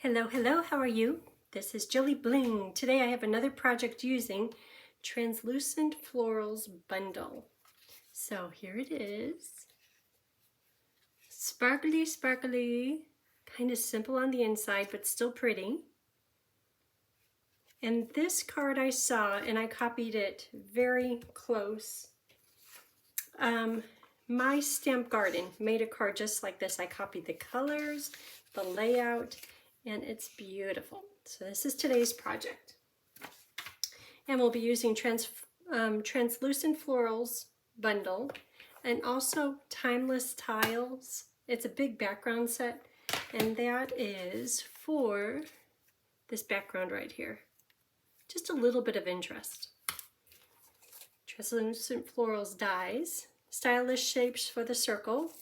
Hello, hello, how are you? This is Jilly Bling. Today I have another project using Translucent Florals Bundle. So here it is. Sparkly, sparkly, kind of simple on the inside, but still pretty. And this card I saw, and I copied it very close. My Stamp Garden made a card just like this. I copied the colors, the layout, and it's beautiful. So this is today's project. And we'll be using Translucent Florals Bundle and also Timeless Tiles. It's a big background set, and that is for this background right here. Just a little bit of interest. Translucent Florals dies, stylish shapes for the circle,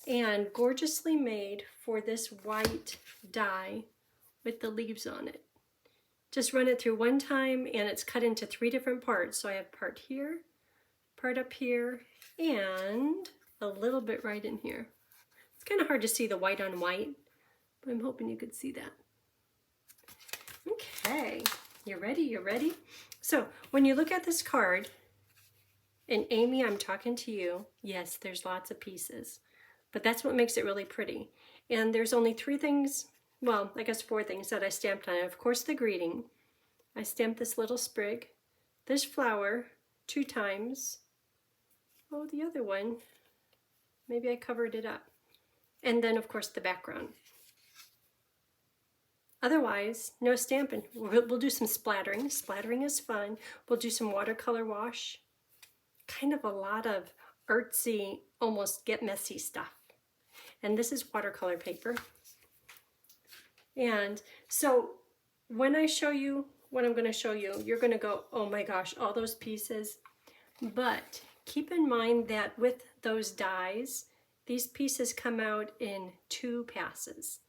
and gorgeously made for this white die with the leaves on it. Just run it through one time and it's cut into 3 different parts. So I have part here, part up here, and a little bit right in here. It's kind of hard to see the white on white, but I'm hoping you could see that. Okay, you ready? You ready? So when you look at this card, and Amy, I'm talking to you, yes, there's lots of pieces, but that's what makes it really pretty. And there's only 3 things, well, I guess 4 things that I stamped on it. Of course, the greeting. I stamped this little sprig, this flower 2 times. Oh, the other one, maybe I covered it up. And then, of course, the background. Otherwise, no stamping. We'll do some splattering. Splattering is fun. We'll do some watercolor wash. Kind of a lot of artsy, almost get messy stuff. And this is watercolor paper. And so when I show you what I'm going to show you, you're going to go, oh my gosh, all those pieces. But keep in mind that with those dies, these pieces come out in 2 passes.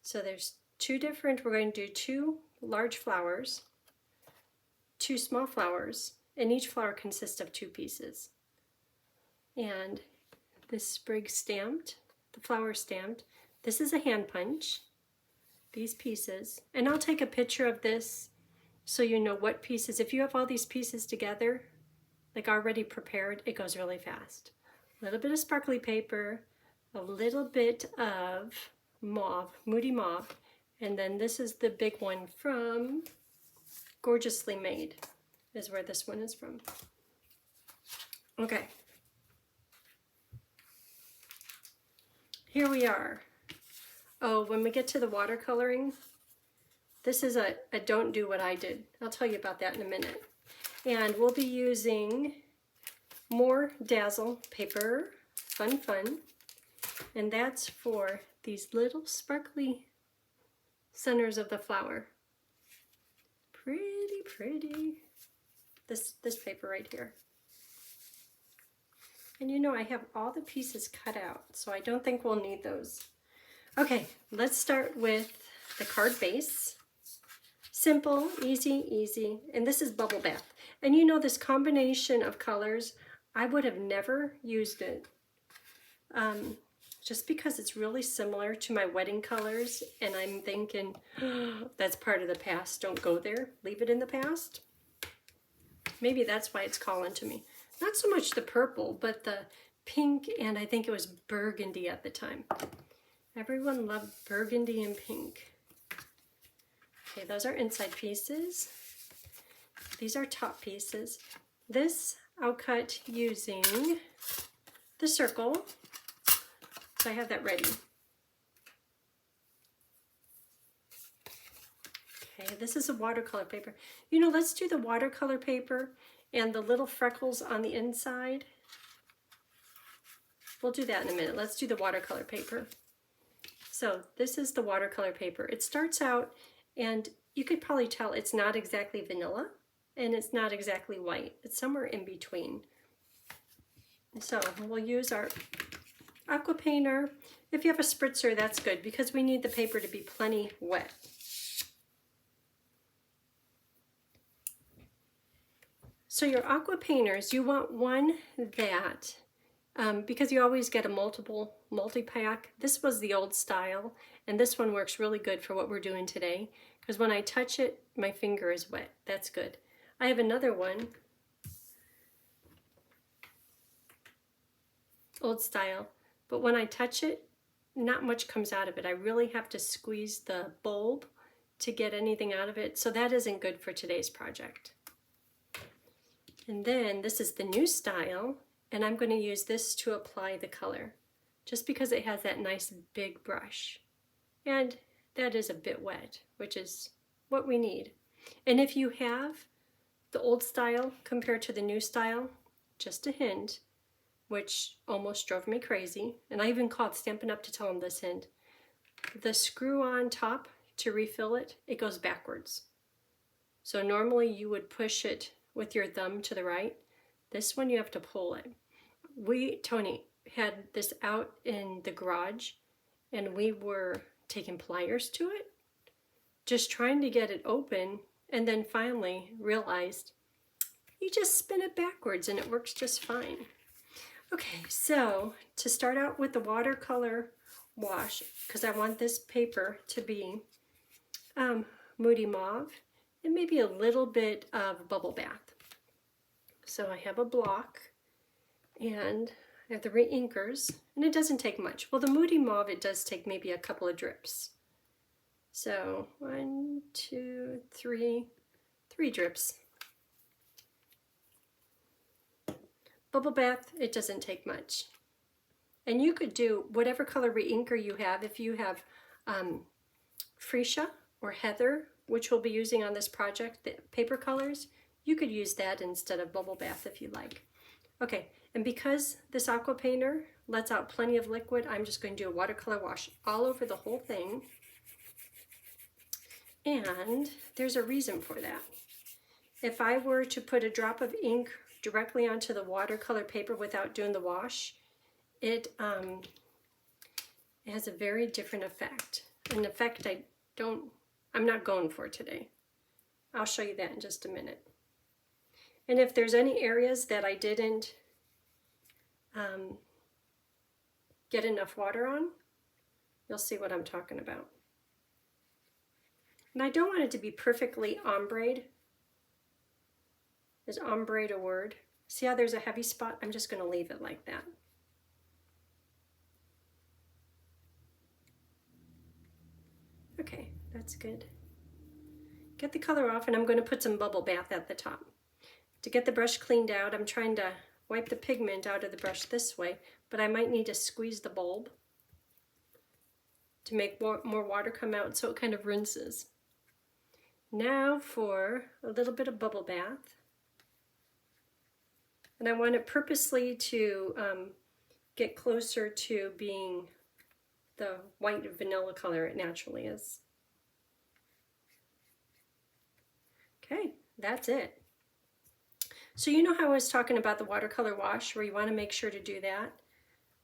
So there's 2 different, we're going to do 2 large flowers, 2 small flowers, and each flower consists of 2 pieces. And this sprig stamped, the flower stamped. This is a hand punch, these pieces. And I'll take a picture of this so you know what pieces. If you have all these pieces together, like already prepared, it goes really fast. A little bit of sparkly paper, a little bit of mauve, Moody Mauve, and then this is the big one from Gorgeously Made, is where this one is from. Okay. Here we are. Oh, when we get to the watercoloring, this is a don't do what I did. I'll tell you about that in a minute. And we'll be using more Dazzle paper, fun, fun. And that's for these little sparkly centers of the flower. Pretty, pretty. This paper right here. And you know, I have all the pieces cut out, so I don't think we'll need those. Okay, let's start with the card base. Simple, easy, easy. And this is Bubble Bath. And you know, this combination of colors, I would have never used it. Just because it's really similar to my wedding colors, and I'm thinking, oh, that's part of the past, don't go there, leave it in the past. Maybe that's why it's calling to me. Not so much the purple, but the pink, and I think it was burgundy at the time. Everyone loved burgundy and pink. Okay, those are inside pieces. These are top pieces. This I'll cut using the circle. So I have that ready. Okay, this is a watercolor paper. You know, let's do the watercolor paper and the little freckles on the inside. We'll do that in a minute. Let's do the watercolor paper. So this is the watercolor paper. It starts out, and you could probably tell it's not exactly vanilla, and it's not exactly white. It's somewhere in between. So we'll use our aqua painter. If you have a spritzer, that's good because we need the paper to be plenty wet. So your aqua painters, you want one that because you always get a multi-pack. This was the old style, and this one works really good for what we're doing today, because when I touch it, my finger is wet. That's good. I have another one, old style, but when I touch it, not much comes out of it. I really have to squeeze the bulb to get anything out of it, so that isn't good for today's project. And then this is the new style, and I'm going to use this to apply the color, just because it has that nice big brush. And that is a bit wet, which is what we need. And if you have the old style compared to the new style, just a hint, which almost drove me crazy, and I even called Stampin' Up to tell them this hint. The screw on top to refill it, it goes backwards. So normally you would push it with your thumb to the right. This one you have to pull it. Tony had this out in the garage, and we were taking pliers to it, just trying to get it open, and then finally realized you just spin it backwards and it works just fine. Okay, so to start out with the watercolor wash, because I want this paper to be Moody Mauve and maybe a little bit of Bubble Bath. So I have a block and I have the reinkers, and it doesn't take much. Well, the Moody Mauve, it does take maybe a couple of drips. So 1, 2, 3 drips. Bubble Bath, it doesn't take much. And you could do whatever color reinker you have. If you have Freesia or Heather, which we'll be using on this project, the paper colors, you could use that instead of Bubble Bath if you like. Okay, and because this aqua painter lets out plenty of liquid, I'm just going to do a watercolor wash all over the whole thing. And there's a reason for that. If I were to put a drop of ink directly onto the watercolor paper without doing the wash, it has a very different effect. An effect I'm not going for today. I'll show you that in just a minute. And if there's any areas that I didn't get enough water on, you'll see what I'm talking about. And I don't want it to be perfectly ombre'd. Is ombre'd a word? See how there's a heavy spot? I'm just going to leave it like that. Okay, that's good. Get the color off, and I'm going to put some Bubble Bath at the top. To get the brush cleaned out, I'm trying to wipe the pigment out of the brush this way, but I might need to squeeze the bulb to make more water come out so it kind of rinses. Now for a little bit of Bubble Bath. And I want it purposely to get closer to being the white vanilla color it naturally is. Okay, that's it. So you know how I was talking about the watercolor wash where you want to make sure to do that?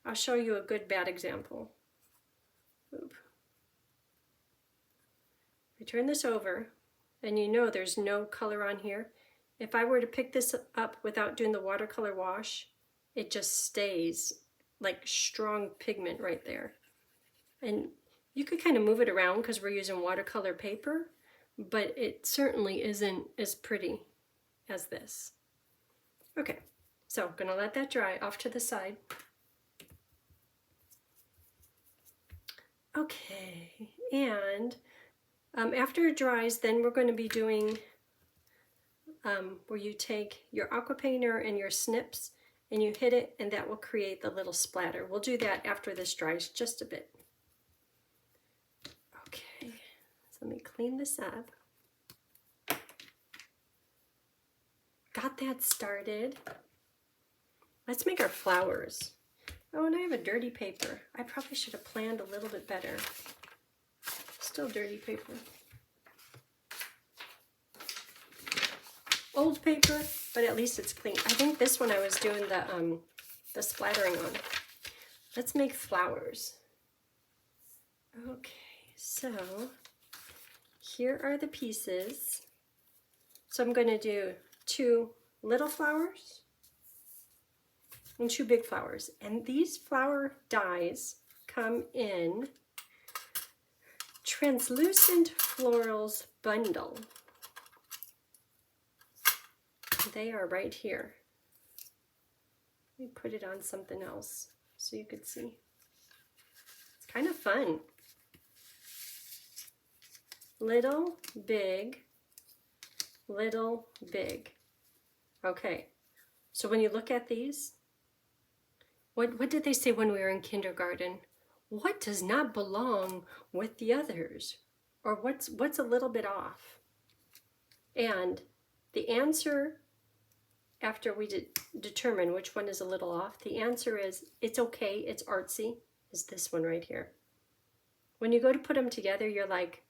I'll show you a good bad example. Oop. I turn this over, and you know there's no color on here. If I were to pick this up without doing the watercolor wash, it just stays like strong pigment right there. And you could kind of move it around because we're using watercolor paper, but it certainly isn't as pretty as this. Okay, so I'm gonna let that dry off to the side. Okay, and after it dries, then we're going to be doing where you take your aqua painter and your snips and you hit it, and that will create the little splatter. We'll do that after this dries just a bit. Okay, so let me clean this up. Got that started. Let's make our flowers. Oh, and I have a dirty paper. I probably should have planned a little bit better. Still dirty paper. Old paper, but at least it's clean. I think this one I was doing the splattering on. Let's make flowers. Okay, so here are the pieces. So I'm going to do 2 little flowers and 2 big flowers. And these flower dies come in Translucent Florals bundle. They are right here. Let me put it on something else so you could see. It's kind of fun. Little, big, little, big. Okay, so when you look at these, what did they say when we were in kindergarten? What does not belong with the others? Or what's a little bit off? And the answer, after we determine which one is a little off, the answer is, it's okay, it's artsy, is this one right here. When you go to put them together, you're like,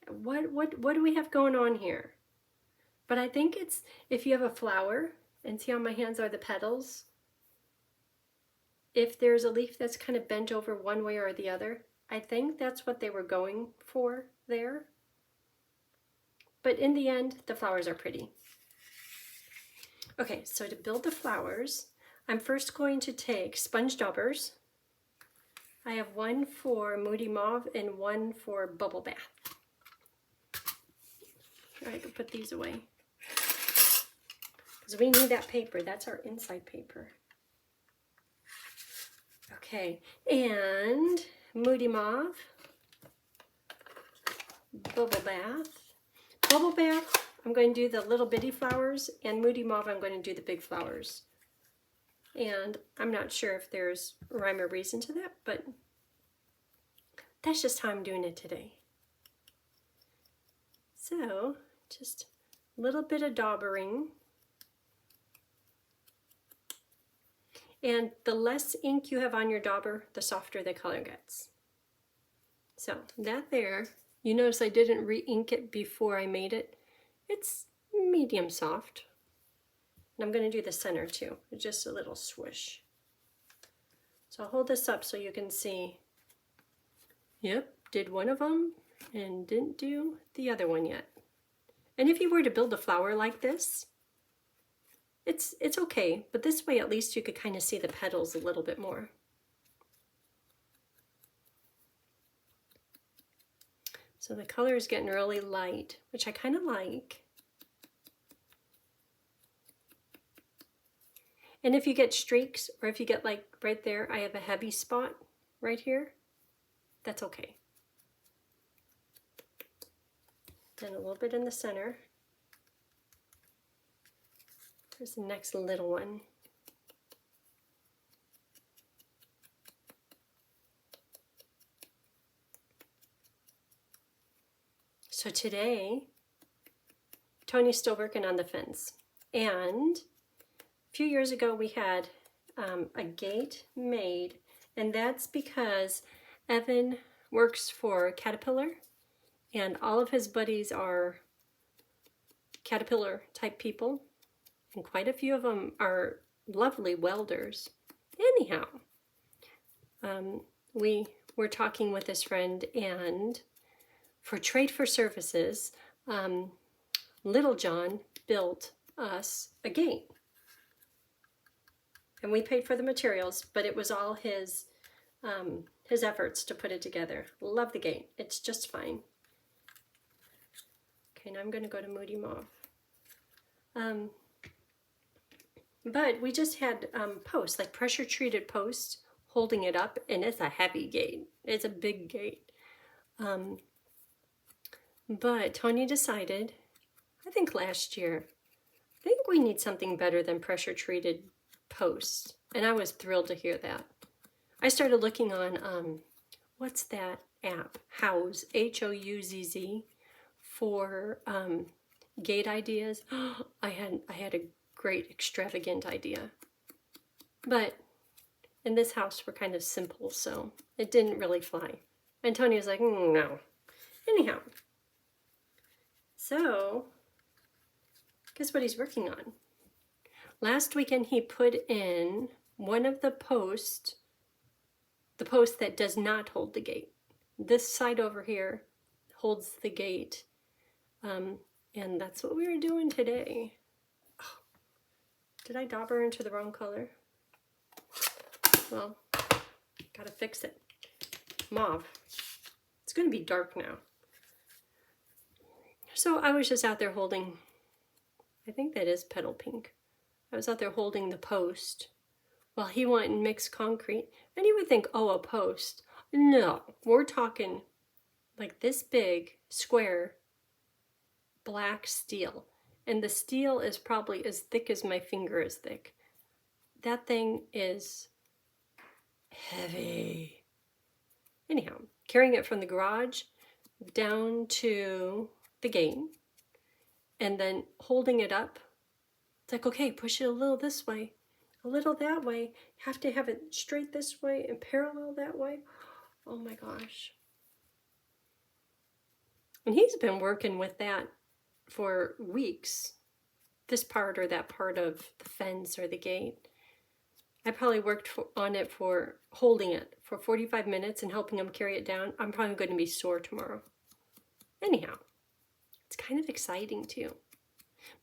what do we have going on here? But I think it's, if you have a flower, and see how my hands are the petals, if there's a leaf that's kind of bent over one way or the other, I think that's what they were going for there. But in the end, the flowers are pretty. Okay, so to build the flowers, I'm first going to take sponge daubers. I have one for Moody Mauve and one for Bubble Bath. All right, I can put these away. Because we need that paper, that's our inside paper. Okay, and Moody Mauve, Bubble Bath. Bubble Bath, I'm going to do the little bitty flowers, and Moody Mauve, I'm going to do the big flowers. And I'm not sure if there's rhyme or reason to that, but that's just how I'm doing it today. So, just a little bit of daubering. And the less ink you have on your dauber, the softer the color gets. So that there, you notice I didn't re-ink it before I made it. It's medium soft. And I'm going to do the center too, just a little swoosh. So I'll hold this up so you can see. Yep, did one of them and didn't do the other one yet. And if you were to build a flower like this, it's okay, but this way at least you could kind of see the petals a little bit more. So the color is getting really light, which I kind of like. And if you get streaks, or if you get like right there, I have a heavy spot right here, that's okay. Then a little bit in the center. Here's the next little one. So today, Tony's still working on the fence. And a few years ago we had a gate made, and that's because Evan works for Caterpillar, and all of his buddies are Caterpillar type people. And quite a few of them are lovely welders. Anyhow, we were talking with this friend, and for Trade for Services, Little John built us a gate. And we paid for the materials, but it was all his efforts to put it together. Love the gate. It's just fine. Okay, now I'm going to go to Moody Mauve. But we just had posts, like pressure treated posts, holding it up, and it's a heavy gate. It's a big gate. But Tony decided, I think last year, I think we need something better than pressure treated posts. And I was thrilled to hear that. I started looking on, what's that app? Houzz, H-O-U-Z-Z, for gate ideas. I had a great extravagant idea. But in this house we're kind of simple, so it didn't really fly. And Tony was like, no. Anyhow, so guess what he's working on? Last weekend he put in one of the post that does not hold the gate. This side over here holds the gate. And that's what we were doing today. Oh, did I dauber into the wrong color? Well, gotta fix it. Mauve. It's gonna be dark now. So I was just out there holding, I think that is petal pink. I was out there holding the post while he went and mixed concrete. And you would think, oh, a post. No, we're talking like this big, square, black steel. And the steel is probably as thick as my finger is thick. That thing is heavy. Anyhow, carrying it from the garage down to the gate and then holding it up. It's like, okay, push it a little this way, a little that way. You have to have it straight this way and parallel that way. Oh my gosh. And he's been working with that for weeks. This part or that part of the fence or the gate. I probably worked on it for holding it for 45 minutes and helping him carry it down. I'm probably going to be sore tomorrow. Anyhow, it's kind of exciting too.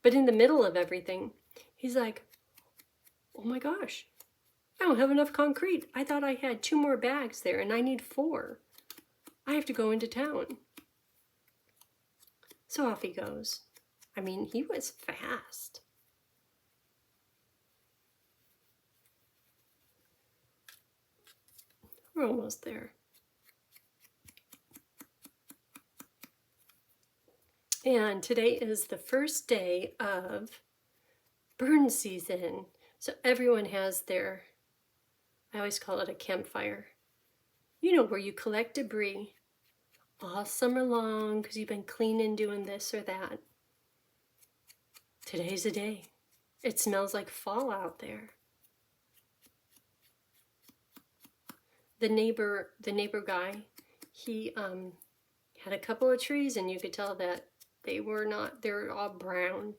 But in the middle of everything, he's like, oh my gosh, I don't have enough concrete. I thought I had 2 more bags there and I need 4. I have to go into town. So off he goes. I mean, he was fast. We're almost there. And today is the first day of burn season. So everyone has their, I always call it a campfire. You know, where you collect debris all summer long because you've been cleaning, doing this or that. Today's the day. It smells like fall out there. The neighbor guy, he had a couple of trees and you could tell that they were all brown.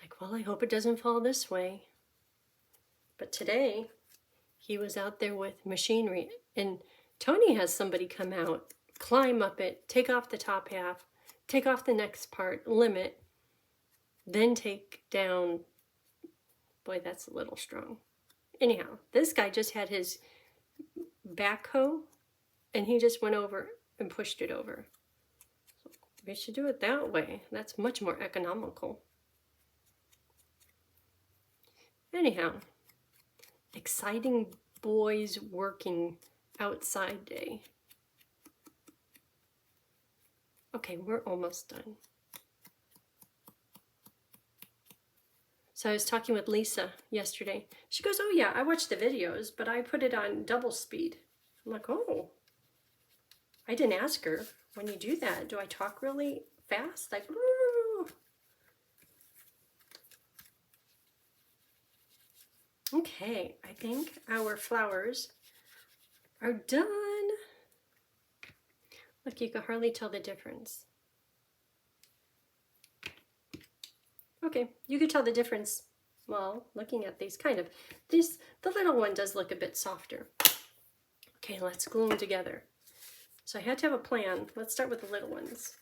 Like, well, I hope it doesn't fall this way. But today, he was out there with machinery. And Tony has somebody come out, climb up it, take off the top half, take off the next part, limit, then take down. Boy, that's a little strong. Anyhow, this guy just had his backhoe and he just went over and pushed it over. So we should do it that way. That's much more economical. Anyhow, exciting boys working outside day. Okay, we're almost done. So I was talking with Lisa yesterday. She goes, oh yeah, I watched the videos, but I put it on double speed. I'm like, oh, I didn't ask her, when you do that, do I talk really fast? Like, ooh. Okay, I think our flowers are done. Look, you can hardly tell the difference. Okay, you could tell the difference, well, looking at these kind of. The little one does look a bit softer. Okay, let's glue them together. So I had to have a plan. Let's start with the little ones.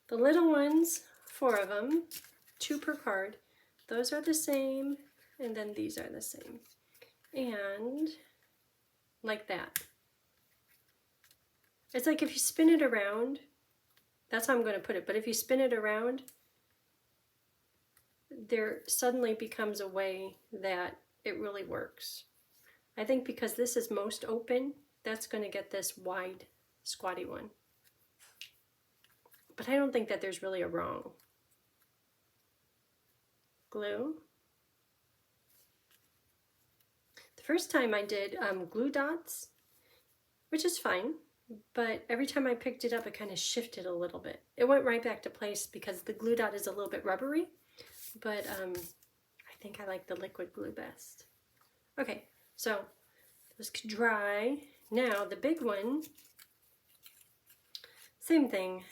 The little ones, 4 of them, 2 per card. Those are the same, and then these are the same. And like that. It's like if you spin it around, that's how I'm going to put it, but if you spin it around, there suddenly becomes a way that it really works. I think because this is most open, that's going to get this wide, squatty one. But I don't think that there's really a wrong. Glue. The first time I did glue dots, which is fine, but every time I picked it up, it kind of shifted a little bit. It went right back to place because the glue dot is a little bit rubbery. But I think I like the liquid glue best. Okay, so those could dry. Now the big one, same thing.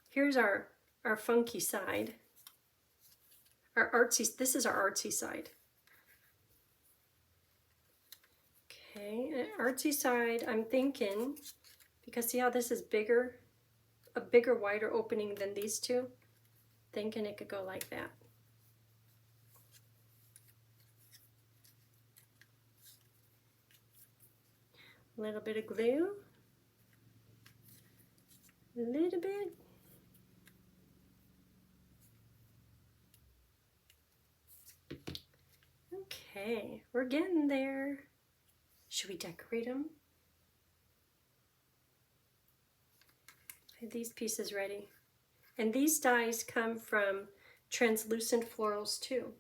Here's our funky side. Our artsy, this is our artsy side. Okay, artsy side, I'm thinking, because see how this is bigger, a bigger, wider opening than these two? Thinking it could go like that. A little bit of glue. A little bit. Okay, we're getting there. Should we decorate them? I have these pieces ready. And these dies come from Translucent Florals too.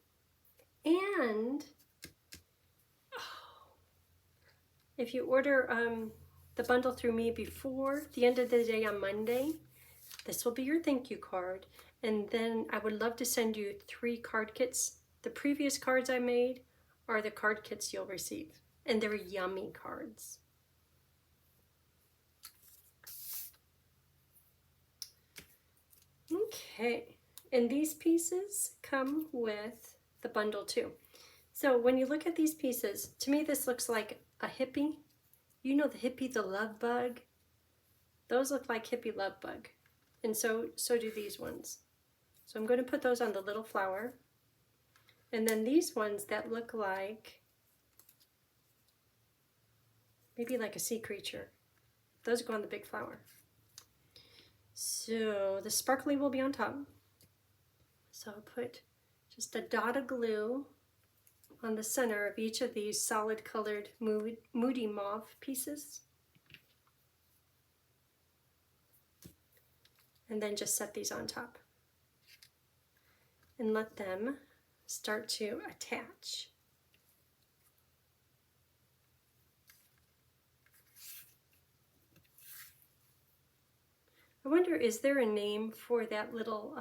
And if you order the bundle through me before the end of the day on Monday, this will be your thank you card. And then I would love to send you 3 card kits. The previous cards I made are the card kits you'll receive. And they're yummy cards. Okay, and these pieces come with the bundle too. So when you look at these pieces, to me this looks like a hippie. You know the hippie, the love bug? Those look like hippie love bug. And so do these ones. So I'm going to put those on the little flower. And then these ones that look like, maybe like a sea creature. Those go on the big flower. So the sparkly will be on top. So I'll put just a dot of glue on the center of each of these solid colored moody mauve pieces. And then just set these on top. And let them start to attach. I wonder, is there a name for that little,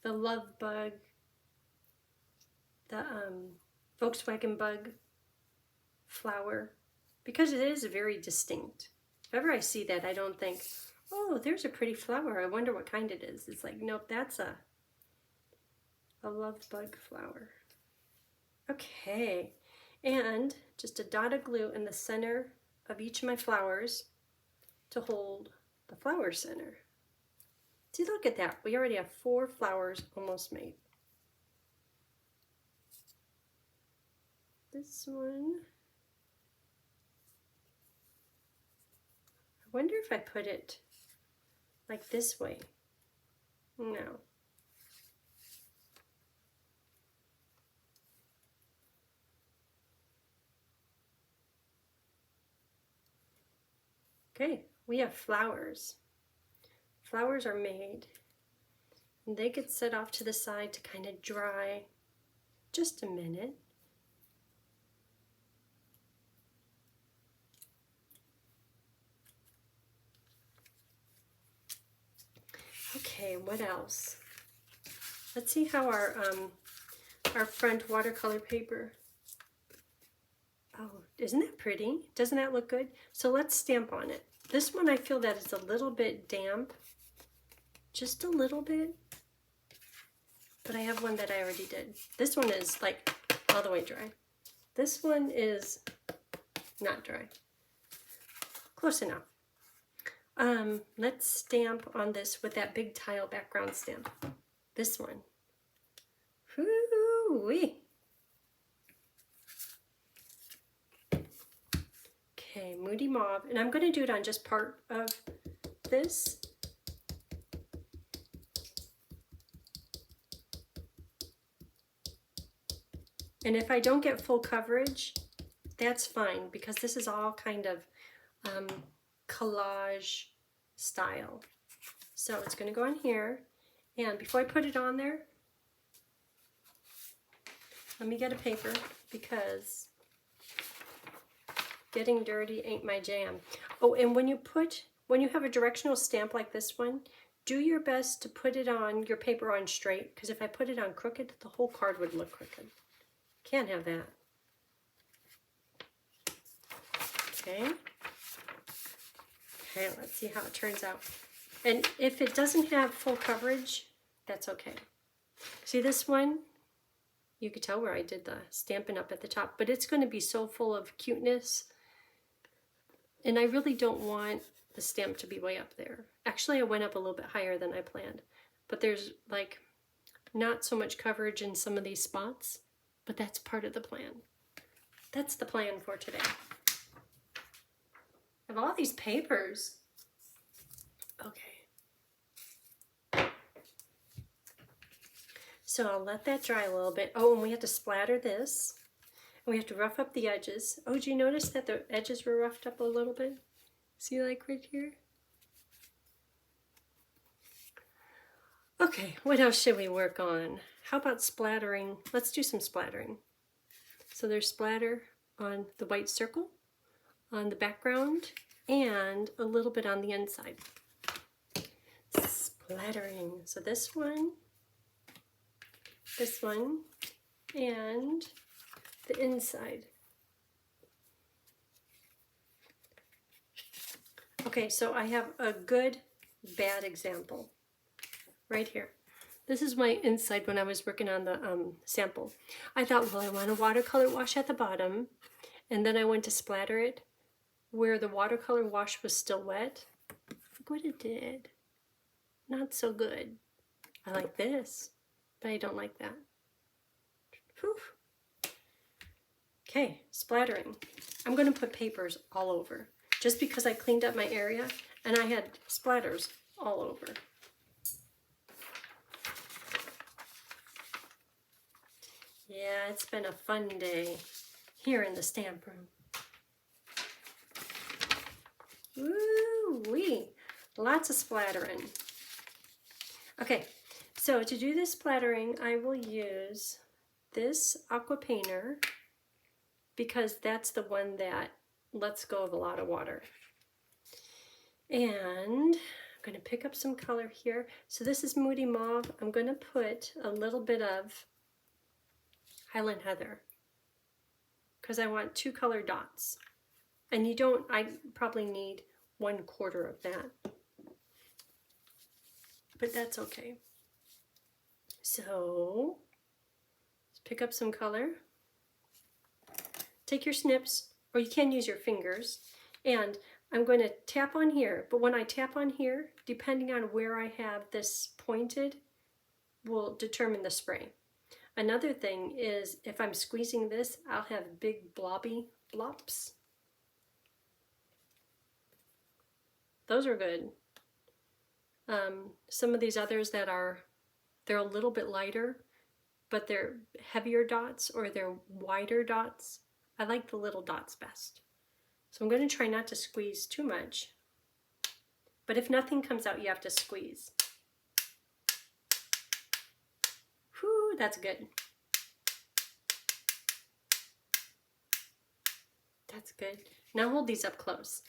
the love bug, the Volkswagen bug flower? Because it is very distinct. If ever I see that, I don't think, oh, there's a pretty flower. I wonder what kind it is. It's like, nope, that's a love bug flower. Okay, and just a dot of glue in the center of each of my flowers to hold the flower center. See, look at that. We already have 4 flowers almost made. This one, I wonder if I put it like this way. No. Okay, we have flowers. Flowers are made, and they get set off to the side to kind of dry just a minute. Okay, what else? Let's see how our front watercolor paper. Oh, isn't that pretty? Doesn't that look good? So let's stamp on it. This one I feel that it's a little bit damp, just a little bit. But I have one that I already did. This one is like all the way dry. This one is not dry. Close enough. Let's stamp on this with that big tile background stamp. This one. Hoo-wee. Okay, Moody Mauve, and I'm going to do it on just part of this. And if I don't get full coverage, that's fine, because this is all kind of collage style. So it's going to go on here, and before I put it on there, let me get a paper, because getting dirty ain't my jam. Oh, and when you have a directional stamp like this one, do your best to put it on your paper on straight, because if I put it on crooked, the whole card would look crooked. Can't have that. Okay. Okay, let's see how it turns out. And if it doesn't have full coverage, that's okay. See this one? You could tell where I did the Stampin' up at the top, but it's going to be so full of cuteness. And I really don't want the stamp to be way up there. Actually, I went up a little bit higher than I planned, but there's like not so much coverage in some of these spots, but that's part of the plan. That's the plan for today. I have all these papers. Okay. So I'll let that dry a little bit. Oh, and we have to splatter this. And we have to rough up the edges. Oh, did you notice that the edges were roughed up a little bit? See, like right here? Okay, what else should we work on? How about splattering? Let's do some splattering. So there's splatter on the white circle, on the background, and a little bit on the inside. Splattering. So this one, and the inside. Okay, so I have a good, bad example right here. This is my inside when I was working on the sample. I thought, well, I want a watercolor wash at the bottom, and then I went to splatter it where the watercolor wash was still wet. Look what it did. Not so good. I like this, but I don't like that. Whew. Okay, splattering. I'm going to put papers all over just because I cleaned up my area and I had splatters all over. Yeah, it's been a fun day here in the stamp room. Woo-wee! Lots of splattering. Okay, so to do this splattering, I will use this aqua painter because that's the one that lets go of a lot of water. And I'm going to pick up some color here. So this is Moody Mauve. I'm going to put a little bit of Highland Heather because I want 2 color dots. And you don't, I probably need 1/4 of that. But that's okay. So let's pick up some color. Take your snips, or you can use your fingers. And I'm going to tap on here. But when I tap on here, depending on where I have this pointed, will determine the spray. Another thing is if I'm squeezing this, I'll have big blobby blops. Those are good. Some of these others that they're a little bit lighter, but they're heavier dots or they're wider dots. I like the little dots best. So I'm going to try not to squeeze too much. But if nothing comes out, you have to squeeze. Whew, that's good. That's good. Now hold these up close.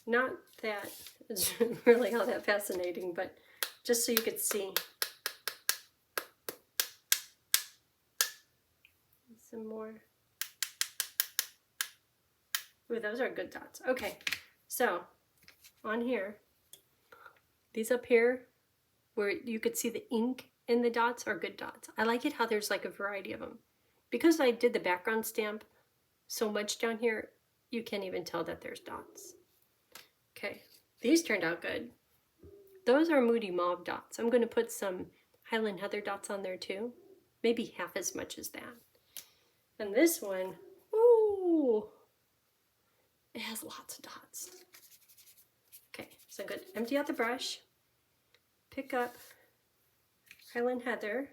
Not that it's really all that fascinating, but just so you could see. Some more. Ooh, those are good dots. Okay, so on here, these up here, where you could see the ink in the dots are good dots. I like it how there's like a variety of them. Because I did the background stamp so much down here, you can't even tell that there's dots. Okay, these turned out good. Those are Moody Mauve dots. I'm going to put some Highland Heather dots on there too. Maybe half as much as that. And this one, ooh, it has lots of dots. Okay, so I'm going to empty out the brush, pick up Highland Heather,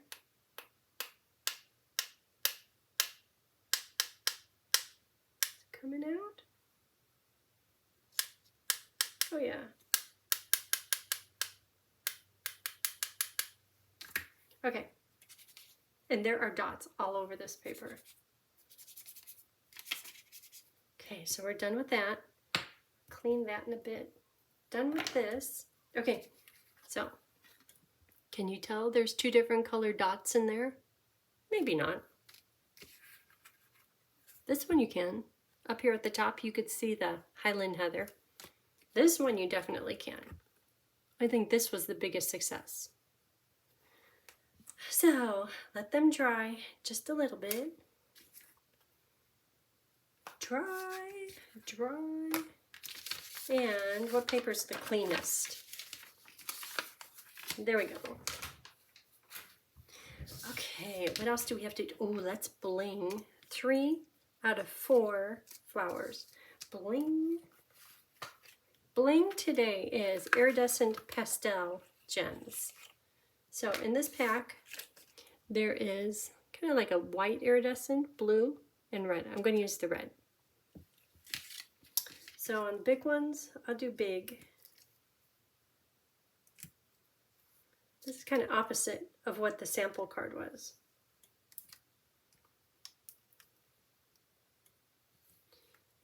it's coming out. Oh yeah. Okay, and there are dots all over this paper. Okay, so we're done with that. Clean that in a bit. Done with this. Okay, so can you tell there's 2 different colored dots in there? Maybe not. This one you can. Up here at the top you could see the Highland Heather. This one you definitely can. I think this was the biggest success. So let them dry just a little bit. Dry, dry. And what paper is the cleanest? There we go. Okay, what else do we have to do? Oh, let's bling 3 out of 4 flowers. Bling. bling today is Iridescent Pastel Gems. So in this pack, there is kind of like a white iridescent, blue, and red. I'm going to use the red. So on big ones, I'll do big. This is kind of opposite of what the sample card was.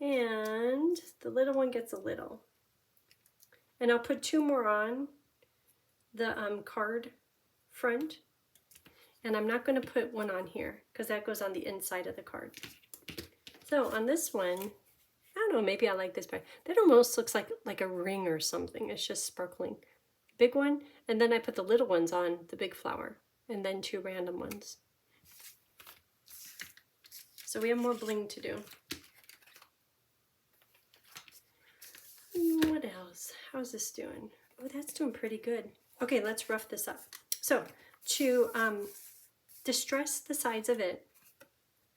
And the little one gets a little. And I'll put 2 more on the card front. And I'm not going to put one on here because that goes on the inside of the card. So on this one, I don't know, maybe I like this part. That almost looks like a ring or something. It's just sparkling. Big one, and then I put the little ones on the big flower, and then 2 random ones. So we have more bling to do. What else? How's this doing? Oh, that's doing pretty good. Okay, let's rough this up. So to distress the sides of it,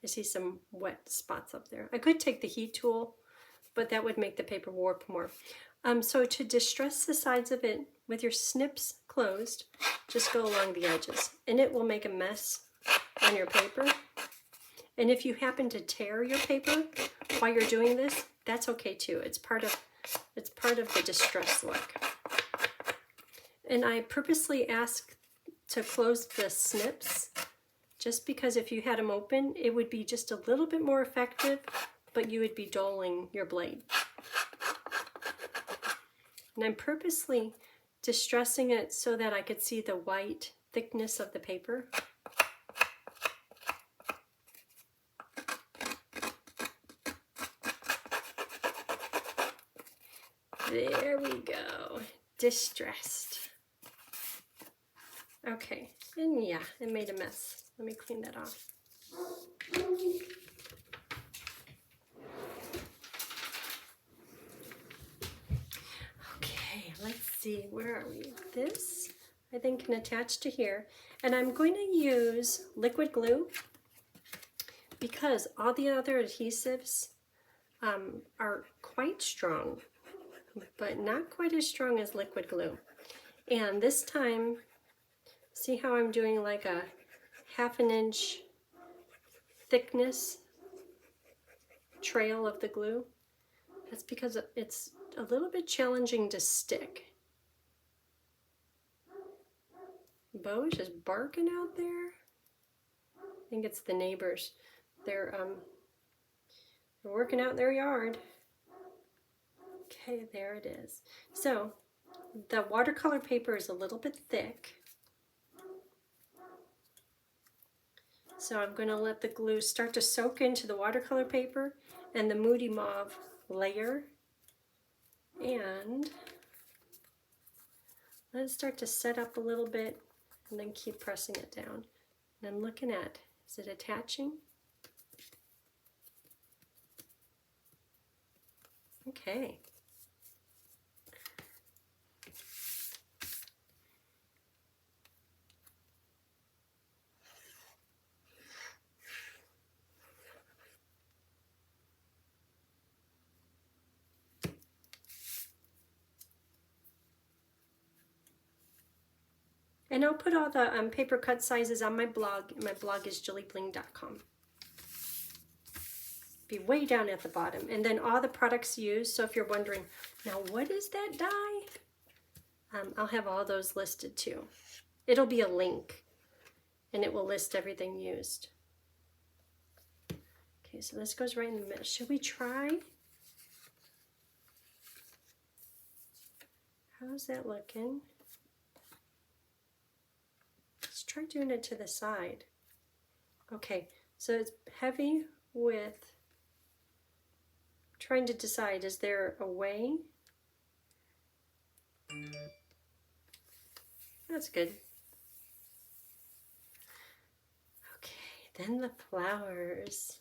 I see some wet spots up there. I could take the heat tool, but that would make the paper warp more. So to distress the sides of it with your snips closed, just go along the edges, and it will make a mess on your paper. And if you happen to tear your paper while you're doing this, that's okay too. It's part of the distress look. And I purposely ask to close the snips just because if you had them open, it would be just a little bit more effective, but you would be dulling your blade. And I'm purposely distressing it so that I could see the white thickness of the paper. There we go, distressed. Okay, and yeah, it made a mess. Let me clean that off. Okay, let's see, where are we? This, I think, can attach to here. And I'm going to use liquid glue because all the other adhesives are quite strong, but not quite as strong as liquid glue. And this time, see how I'm doing like a 1/2 inch thickness trail of the glue? That's because it's a little bit challenging to stick. Bo's just barking out there. I think it's the neighbors. They're working out their yard. Okay, there it is. So the watercolor paper is a little bit thick. So I'm going to let the glue start to soak into the watercolor paper and the Moody Mauve layer. And let it start to set up a little bit and then keep pressing it down. And I'm looking at, is it attaching? Okay. And I'll put all the paper cut sizes on my blog. My blog is jillybling.com. Be way down at the bottom. And then all the products used. So if you're wondering, now what is that dye? I'll have all those listed too. It'll be a link and it will list everything used. Okay, so this goes right in the middle. Should we try? How's that looking? Let's try doing it to the side. Okay, so it's heavy with trying to decide, is there a way? That's good. Okay, then the flowers.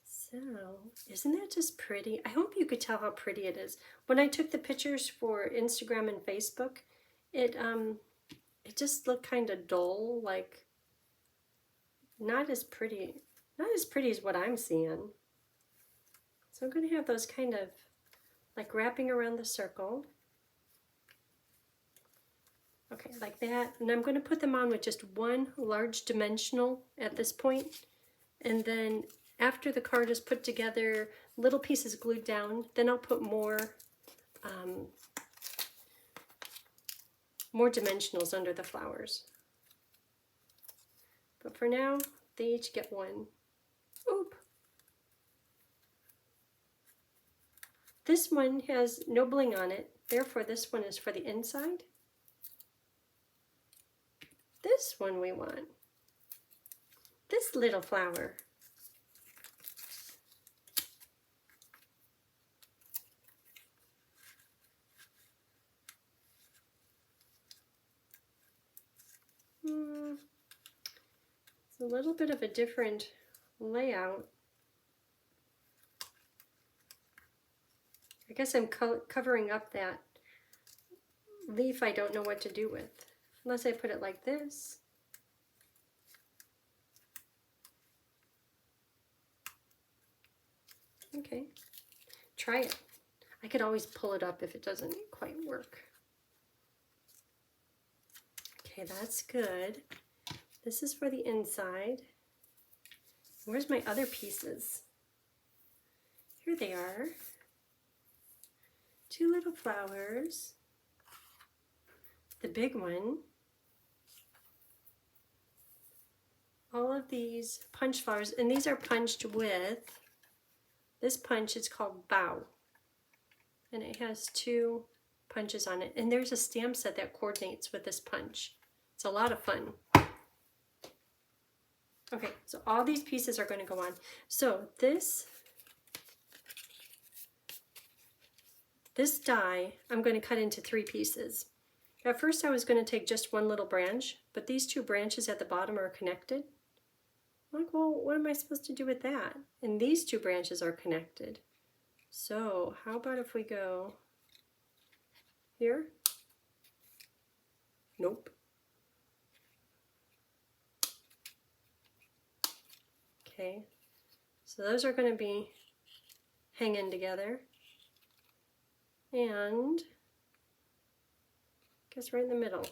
So, isn't that just pretty? I hope you could tell how pretty it is. When I took the pictures for Instagram and Facebook, it just looked kind of dull, like not as pretty as what I'm seeing. So I'm going to have those kind of like wrapping around the circle. Okay, like that. And I'm going to put them on with just one large dimensional at this point. And then after the card is put together, little pieces glued down, then I'll put more dimensionals under the flowers. But for now, they each get one. Oop! This one has no bling on it, therefore this one is for the inside. This one we want. This little flower. It's a little bit of a different layout. I guess I'm covering up that leaf I don't know what to do with, unless I put it like this. Okay, try it. I could always pull it up if it doesn't quite work. Okay, that's good. This is for the inside. Where's my other pieces? Here they are. Two little flowers. The big one. All of these punch flowers, and these are punched with, this punch is called Bow. And it has two punches on it. And there's a stamp set that coordinates with this punch. It's a lot of fun. Okay, so all these pieces are going to go on. So this die, I'm going to cut into 3 pieces. At first I was going to take just one little branch, but these 2 branches at the bottom are connected. I'm like, well, what am I supposed to do with that? And these 2 branches are connected. So how about if we go here? Nope. Okay, so those are going to be hanging together. And I guess right in the middle.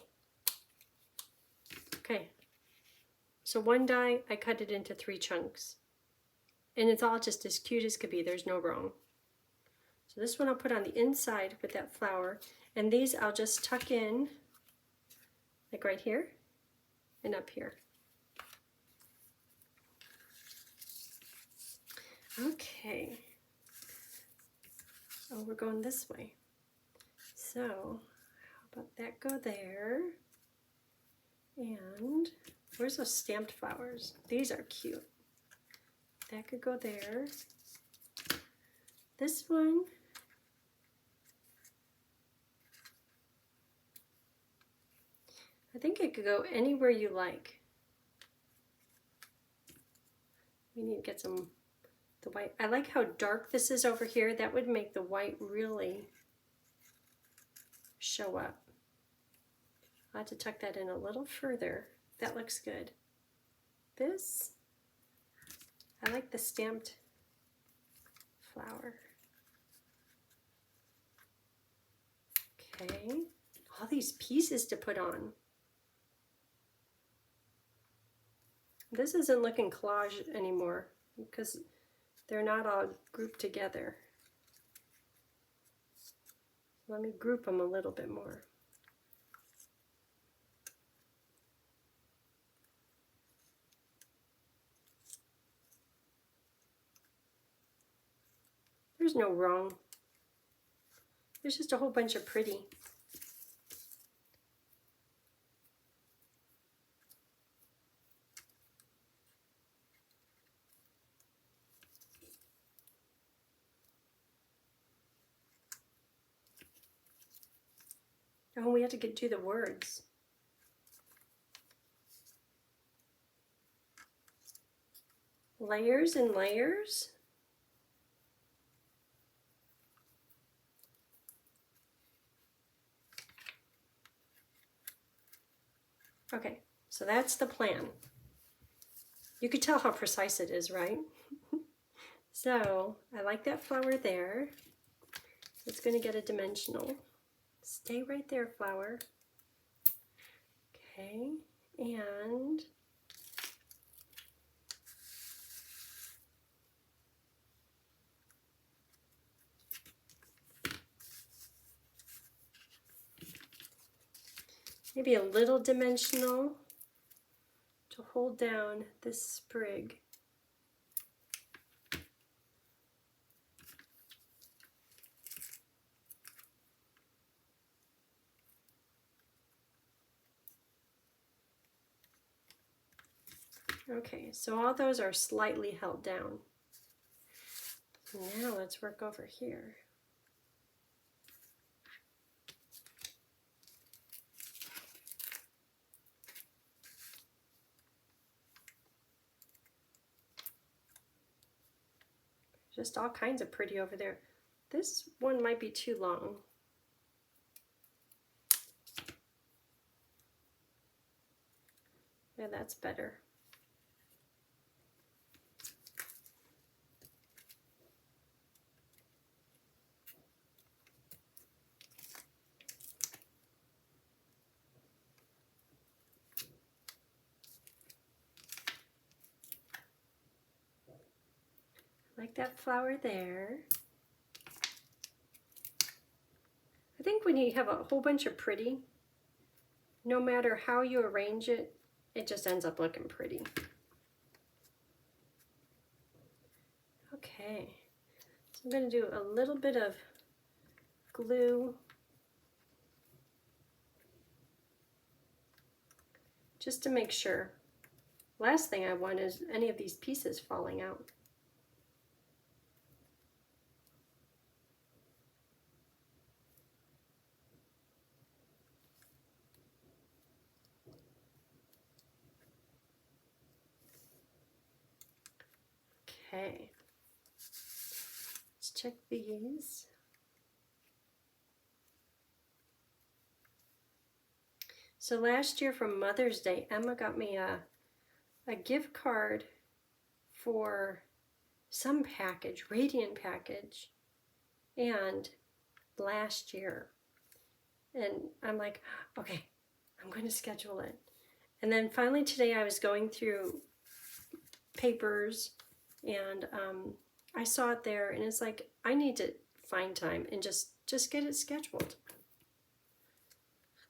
Okay, so one die, I cut it into 3 chunks. And it's all just as cute as could be, there's no wrong. So this one I'll put on the inside with that flower, and these I'll just tuck in, like right here and up here. Okay. Oh, we're going this way. So, how about that go there? And where's those stamped flowers? These are cute. That could go there. This one. I think it could go anywhere you like. We need to get some the white. I like how dark this is over here. That would make the white really show up. I'll have to tuck that in a little further. That looks good. This, I like the stamped flower. Okay, all these pieces to put on. This isn't looking collage anymore because they're not all grouped together. Let me group them a little bit more. There's no wrong. There's just a whole bunch of pretty. Oh, we have to do the words. Layers and layers. Okay, so that's the plan. You could tell how precise it is, right? So I like that flower there. It's going to get a dimensional. Stay right there, flower. Okay, and maybe a little dimensional to hold down this sprig. Okay, so all those are slightly held down. Now let's work over here. Just all kinds of pretty over there. This one might be too long. Yeah, that's better. Like that flower there. I think when you have a whole bunch of pretty, no matter how you arrange it, it just ends up looking pretty. Okay, so I'm going to do a little bit of glue just to make sure. Last thing I want is any of these pieces falling out. Okay, let's check these. So last year for Mother's Day, Emma got me a gift card for some package, Radiant package, and last year. And I'm like, okay, I'm going to schedule it. And then finally today I was going through papers and I saw it there and it's like, I need to find time and just get it scheduled.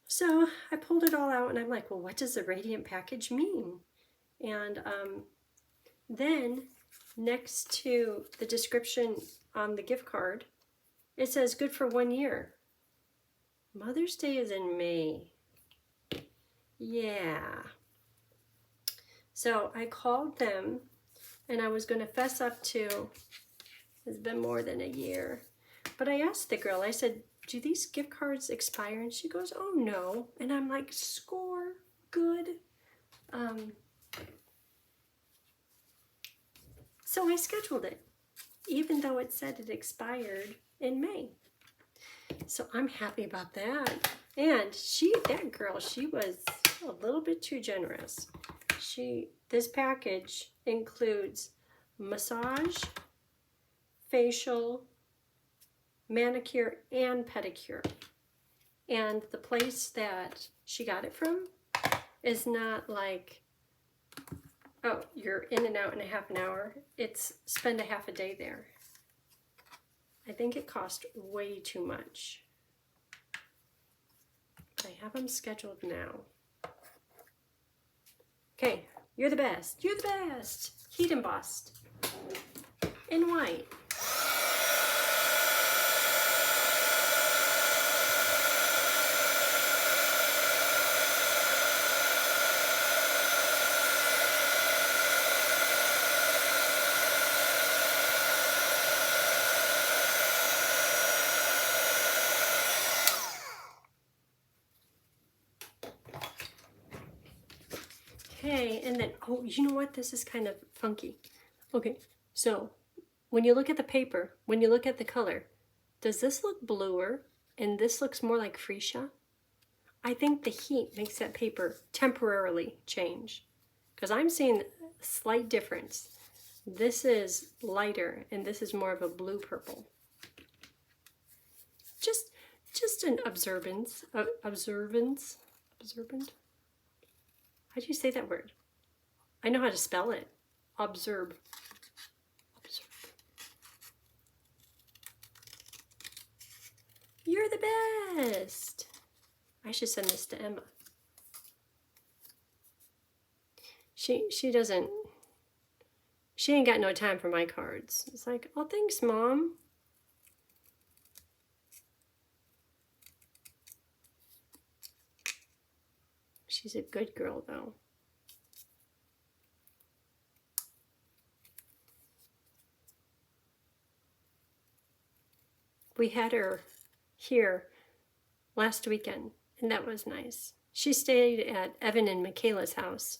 So I pulled it all out and I'm like, well, what does the Radiant package mean? And then next to the description on the gift card, it says good for 1 year. Mother's Day is in May. Yeah. So I called them and I was going to fess up to, it's been more than a year. But I asked the girl, I said, do these gift cards expire? And she goes, oh no. And I'm like, score, good. So I scheduled it, even though it said it expired in May. So I'm happy about that. And that girl, she was a little bit too generous. This package includes massage, facial, manicure, and pedicure. And the place that she got it from is not like, oh, you're in and out in a half an hour. It's spend a half a day there. I think it cost way too much. I have them scheduled now. Okay, you're the best. You're the best. Heat embossed in white. Okay, and then, oh, you know what? This is kind of funky. Okay, so when you look at the paper, when you look at the color, does this look bluer and this looks more like freesia? I think the heat makes that paper temporarily change because I'm seeing a slight difference. This is lighter and this is more of a blue purple. just an observance. Observant? How do you say that word? I know how to spell it. Observe. You're the best. I should send this to Emma. She ain't got no time for my cards. It's like, oh, thanks, Mom. She's a good girl, though. We had her here last weekend, and that was nice. She stayed at Evan and Michaela's house.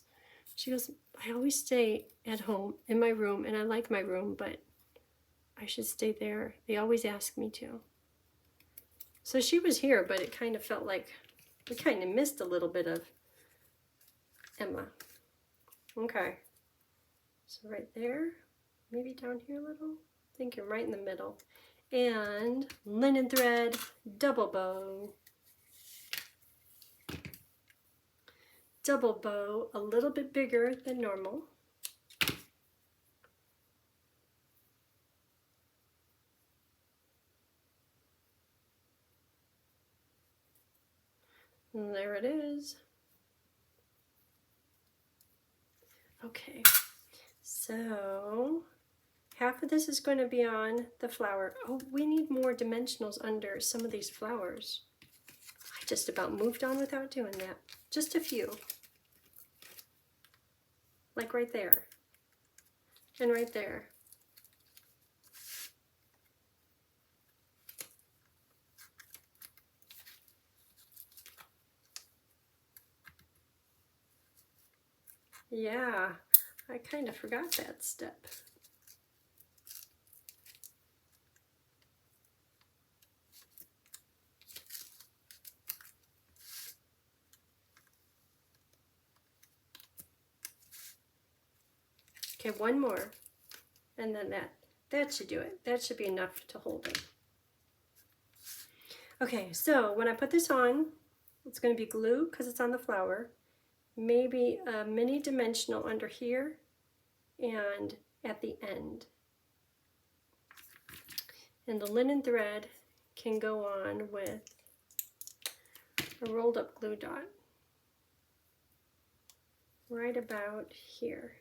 She goes, I always stay at home in my room, and I like my room, but I should stay there. They always ask me to. So she was here, but it kind of felt like we kind of missed a little bit of Emma. Okay. So right there, maybe down here a little. I think you're right in the middle. And linen thread, double bow. Double bow, a little bit bigger than normal. And there it is. Okay, so half of this is going to be on the flower. Oh, we need more dimensionals under some of these flowers. I just about moved on without doing that. Just a few. Like right there. And right there. Yeah, I kind of forgot that step. Okay, one more, and then that should do it. That should be enough to hold it. Okay, so when I put this on, it's going to be glue because it's on the flower. Maybe a mini dimensional under here and at the end. And the linen thread can go on with a rolled up glue dot right about here.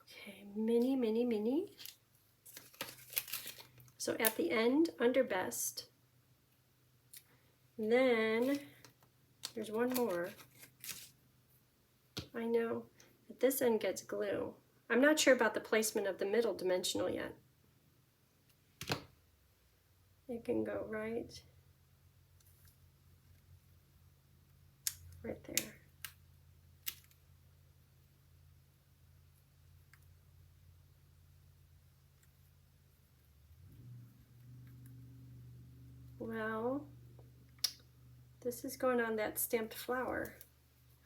Okay, mini, mini, mini. So at the end, under best. Then there's one more. I know that this end gets glue. I'm not sure about the placement of the middle dimensional yet. It can go right there. Well, this is going on that stamped flower.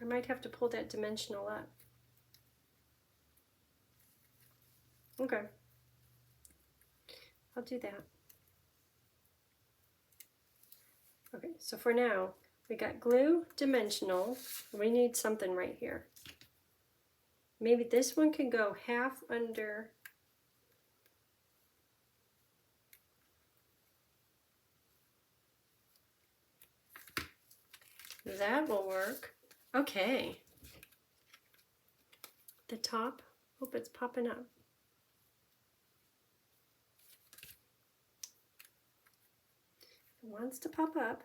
I might have to pull that dimensional up. Okay, I'll do that. Okay, so for now, we got glue, dimensional. We need something right here. Maybe this one can go half under. That will work. Okay. The top, hope it's popping up. It wants to pop up.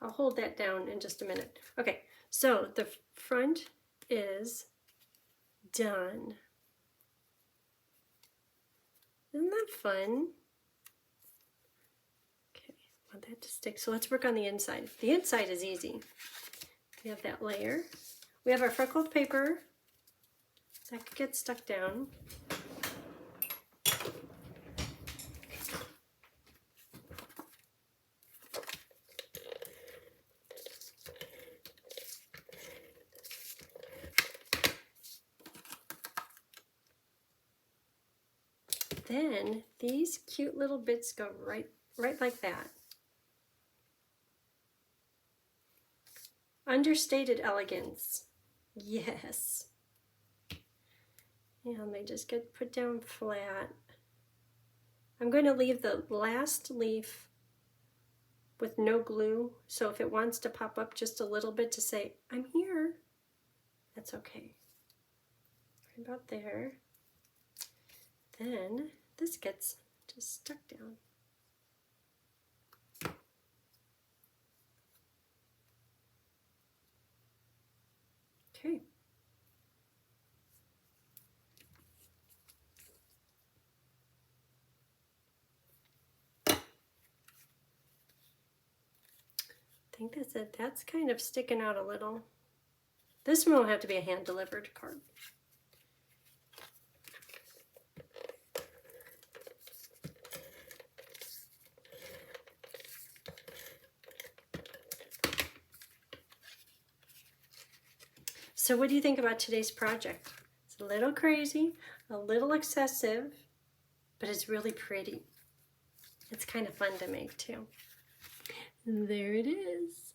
I'll hold that down in just a minute. Okay, so the front is done. Isn't that fun? Okay, I want that to stick. So let's work on the inside. The inside is easy. We have that layer. We have our freckled paper. That could get stuck down. then these cute little bits go right like that. Understated elegance. Yes. And they just get put down flat. I'm going to leave the last leaf with no glue, so if it wants to pop up just a little bit to say, I'm here, that's okay. Right about there. Then this gets just stuck down. Okay. I think that's it. That's kind of sticking out a little. This one will have to be a hand-delivered card. So what do you think about today's project? It's a little crazy, a little excessive, but it's really pretty. It's kind of fun to make too. And there it is.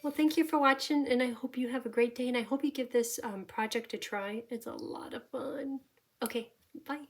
Well, thank you for watching, and I hope you have a great day, and I hope you give this project a try. It's a lot of fun. Okay, bye.